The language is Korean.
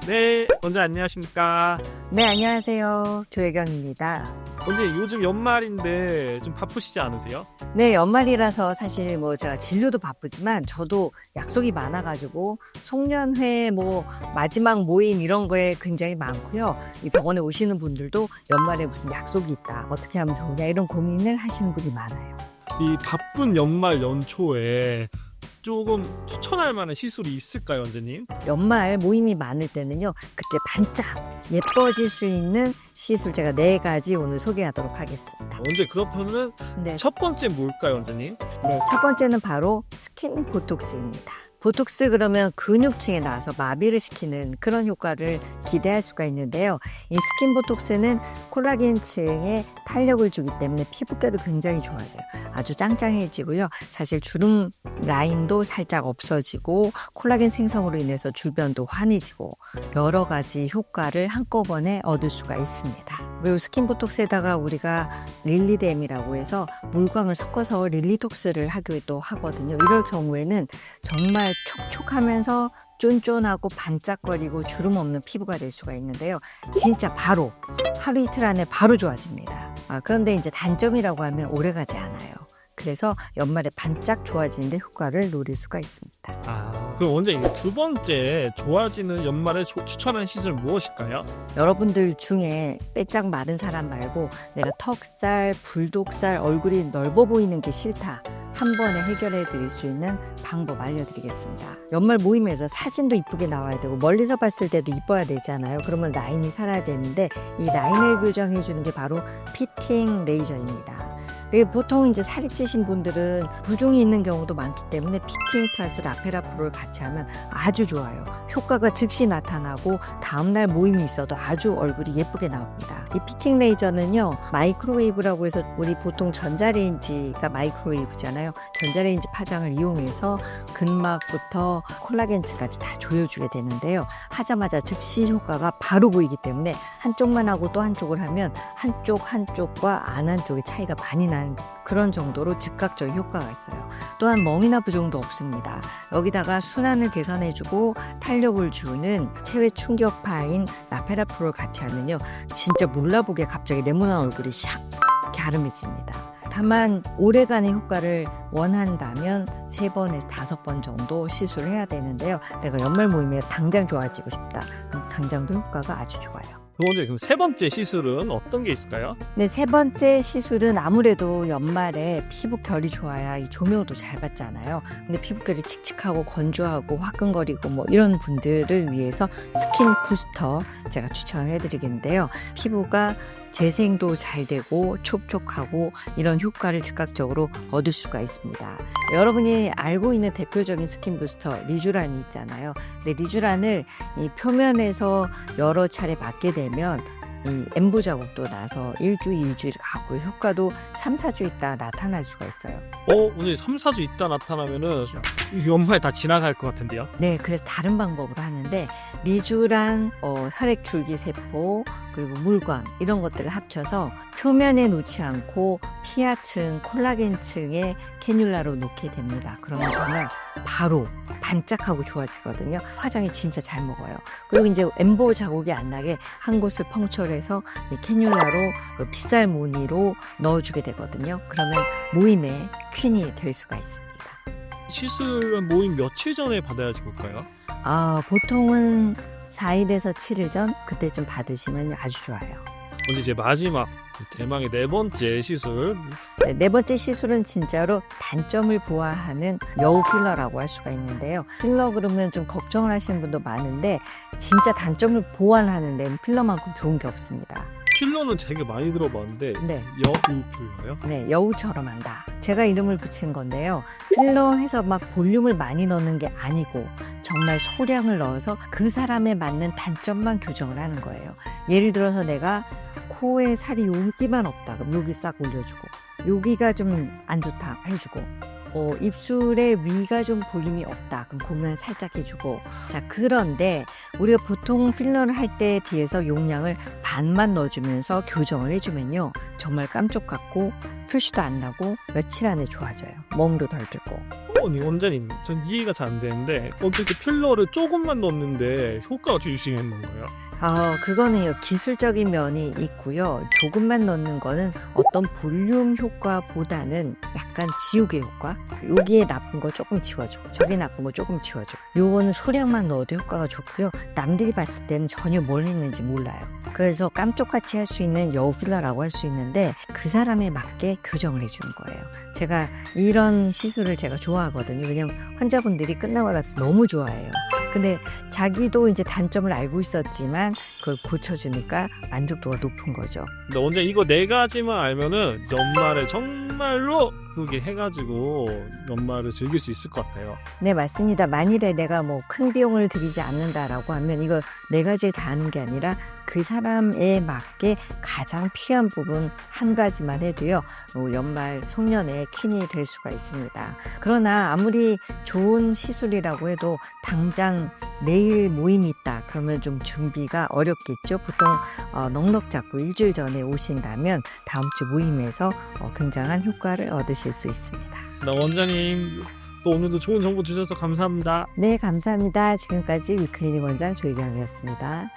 네, 원장님 안녕하십니까? 네, 안녕하세요. 조혜경입니다. 원장님 요즘 연말인데 좀 바쁘시지 않으세요? 네, 연말이라서 사실 제가 진료도 바쁘지만 저도 약속이 많아가지고 송년회 마지막 모임 이런 거에 굉장히 많고요. 이 병원에 오시는 분들도 연말에 무슨 약속이 있다, 어떻게 하면 좋으냐 이런 고민을 하시는 분이 많아요. 이 바쁜 연말 연초에 조금 추천할 만한 시술이 있을까요, 원장님? 연말 모임이 많을 때는요, 그때 반짝 예뻐질 수 있는 시술 제가 4가지 오늘 소개하도록 하겠습니다. 원장님 그러면은 네, 첫 번째 뭘까요, 원장님? 첫 번째는 바로 스킨 보톡스입니다. 보톡스 그러면 근육층에 나와서 마비를 시키는 그런 효과를 기대할 수가 있는데요. 이 스킨 보톡스는 콜라겐층에 탄력을 주기 때문에 피부결이 굉장히 좋아져요. 아주 짱짱해지고요. 사실 주름 라인도 살짝 없어지고 콜라겐 생성으로 인해서 주변도 환해지고 여러 가지 효과를 한꺼번에 얻을 수가 있습니다. 그리고 스킨 보톡스에다가 우리가 릴리뎀이라고 해서 물광을 섞어서 릴리톡스를 하기도 하거든요. 이럴 경우에는 정말 촉촉하면서 쫀쫀하고 반짝거리고 주름 없는 피부가 될 수가 있는데요. 진짜 바로 하루 이틀 안에 바로 좋아집니다. 그런데 이제 단점이라고 하면 오래가지 않아요. 그래서 연말에 반짝 좋아지는데 효과를 노릴 수가 있습니다. 그럼 원장님 두 번째 좋아지는 연말에 추천한 시술 무엇일까요? 여러분들 중에 빼짝 마른 사람 말고 내가 턱살, 불독살, 얼굴이 넓어 보이는 게 싫다, 한 번에 해결해 드릴 수 있는 방법 알려드리겠습니다. 연말 모임에서 사진도 이쁘게 나와야 되고 멀리서 봤을 때도 이뻐야 되잖아요. 그러면 라인이 살아야 되는데 이 라인을 교정해 주는 게 바로 피팅 레이저입니다. 보통 이제 살이 찌신 분들은 부종이 있는 경우도 많기 때문에 피팅 플러스 라페라프로를 같이 하면 아주 좋아요. 효과가 즉시 나타나고 다음날 모임이 있어도 아주 얼굴이 예쁘게 나옵니다. 이 피팅 레이저는요, 마이크로웨이브라고 해서 우리 보통 전자레인지가 마이크로웨이브잖아요. 전자레인지 파장을 이용해서 근막부터 콜라겐층까지 다 조여주게 되는데요. 하자마자 즉시 효과가 바로 보이기 때문에 한쪽만 하고 또 한쪽을 하면 한쪽과 안 한쪽의 차이가 많이 나는 그런 정도로 즉각적 효과가 있어요. 또한 멍이나 부종도 없습니다. 여기다가 순환을 개선해주고 탄력을 주는 체외 충격파인 라페라프로를 같이 하면요, 진짜 몰라보게 갑자기 네모난 얼굴이 샥 이렇게 아름해집니다. 다만 오래간의 효과를 원한다면 3번에서 5번 정도 시술을 해야 되는데요. 내가 연말 모임에 당장 좋아지고 싶다, 그럼 당장도 효과가 아주 좋아요. 원장님 그럼 세 번째 시술은 어떤 게 있을까요? 네, 3번째 시술은 아무래도 연말에 피부 결이 좋아야 이 조명도 잘 받잖아요. 근데 피부결이 칙칙하고 건조하고 화끈거리고 이런 분들을 위해서 스킨 부스터 제가 추천을 해드리겠는데요. 피부가 재생도 잘 되고 촉촉하고 이런 효과를 즉각적으로 얻을 수가 있습니다. 여러분이 알고 있는 대표적인 스킨 부스터 리쥬란이 있잖아요. 근데 리쥬란을 이 표면에서 여러 차례 맞게 되면 이 엠보 자국도 나서 1주, 2주 가고 효과도 3, 4주 있다 나타날 수가 있어요. 원장님 3, 4주 있다 나타나면은 연말 다 지나갈 것 같은데요? 네, 그래서 다른 방법으로 하는데 리쥬란, 혈액 줄기 세포, 그리고 물광 이런 것들을 합쳐서 표면에 놓지 않고 피하층, 콜라겐층에 캐뉼라로 놓게 됩니다. 그러면 정말 바로 반짝하고 좋아지거든요. 화장이 진짜 잘 먹어요. 그리고 이제 엠보 자국이 안 나게 한 곳을 펑처리해서 이 캐뉼라로 핏살 무늬로 넣어주게 되거든요. 그러면 모임의 퀸이 될 수가 있습니다. 시술 모임 며칠 전에 받아야 좋을까요? 보통은 4일에서 7일 전 그때쯤 받으시면 아주 좋아요. 오늘 이제 마지막 대망의 네 번째 시술. 네 번째 시술은 진짜로 단점을 보완하는 여우 필러라고 할 수가 있는데요. 필러 그러면 좀 걱정을 하시는 분도 많은데 진짜 단점을 보완하는 데는 필러만큼 좋은 게 없습니다. 필러는 되게 많이 들어봤는데 네. 여우 필러요? 네, 여우처럼 한다. 제가 이름을 붙인 건데요. 필러 해서 막 볼륨을 많이 넣는 게 아니고 정말 소량을 넣어서 그 사람에 맞는 단점만 교정을 하는 거예요. 예를 들어서 내가 코에 살이 여기만 없다, 그럼 여기 싹 올려주고, 여기가 좀 안 좋다 해주고, 입술에 위가 좀 볼륨이 없다, 그럼 고면 살짝 해주고. 자, 그런데 우리가 보통 필러를 할 때에 비해서 용량을 반만 넣어주면서 교정을 해주면요, 정말 깜짝 같고 표시도 안 나고 며칠 안에 좋아져요. 멍도 덜 들고. 아니 원장님, 전 이해가 잘 안 되는데 어떻게 필러를 조금만 넣었는데 효과가 주시는 건가요? 그거는요, 기술적인 면이 있고요. 조금만 넣는 거는 어떤 볼륨 효과보다는 약간 지우개 효과? 여기에 나쁜 거 조금 지워주고, 저기 나쁜 거 조금 지워주고. 요거는 소량만 넣어도 효과가 좋고요. 남들이 봤을 때는 전혀 뭘 했는지 몰라요. 그래서 깜짝같이 할 수 있는 여우 필러라고 할 수 있는데 그 사람에 맞게 교정을 해주는 거예요. 제가 이런 시술을 제가 좋아하거든요. 왜냐면 환자분들이 끝나고 나서 너무 좋아해요. 근데 자기도 이제 단점을 알고 있었지만 그걸 고쳐주니까 만족도가 높은 거죠. 근데 원장님 이거 4가지만 알면은 연말에 정말로 그게 해가지고 연말을 즐길 수 있을 것 같아요. 네, 맞습니다. 만일에 내가 뭐 큰 비용을 들이지 않는다라고 하면 이거 4가지를 다 하는 게 아니라 그 사람에 맞게 가장 필요한 부분 한 가지만 해도요, 연말 송년회 퀸이 될 수가 있습니다. 그러나 아무리 좋은 시술이라고 해도 당장 내일 모임이 있다 그러면 좀 준비가 어렵겠죠. 보통 넉넉 잡고 일주일 전에 오신다면 다음 주 모임에서 굉장한 효과를 얻으실 수 있습니다. 원장님 또 오늘도 좋은 정보 주셔서 감사합니다. 네, 감사합니다. 지금까지 위클리닉 원장 조희경이었습니다.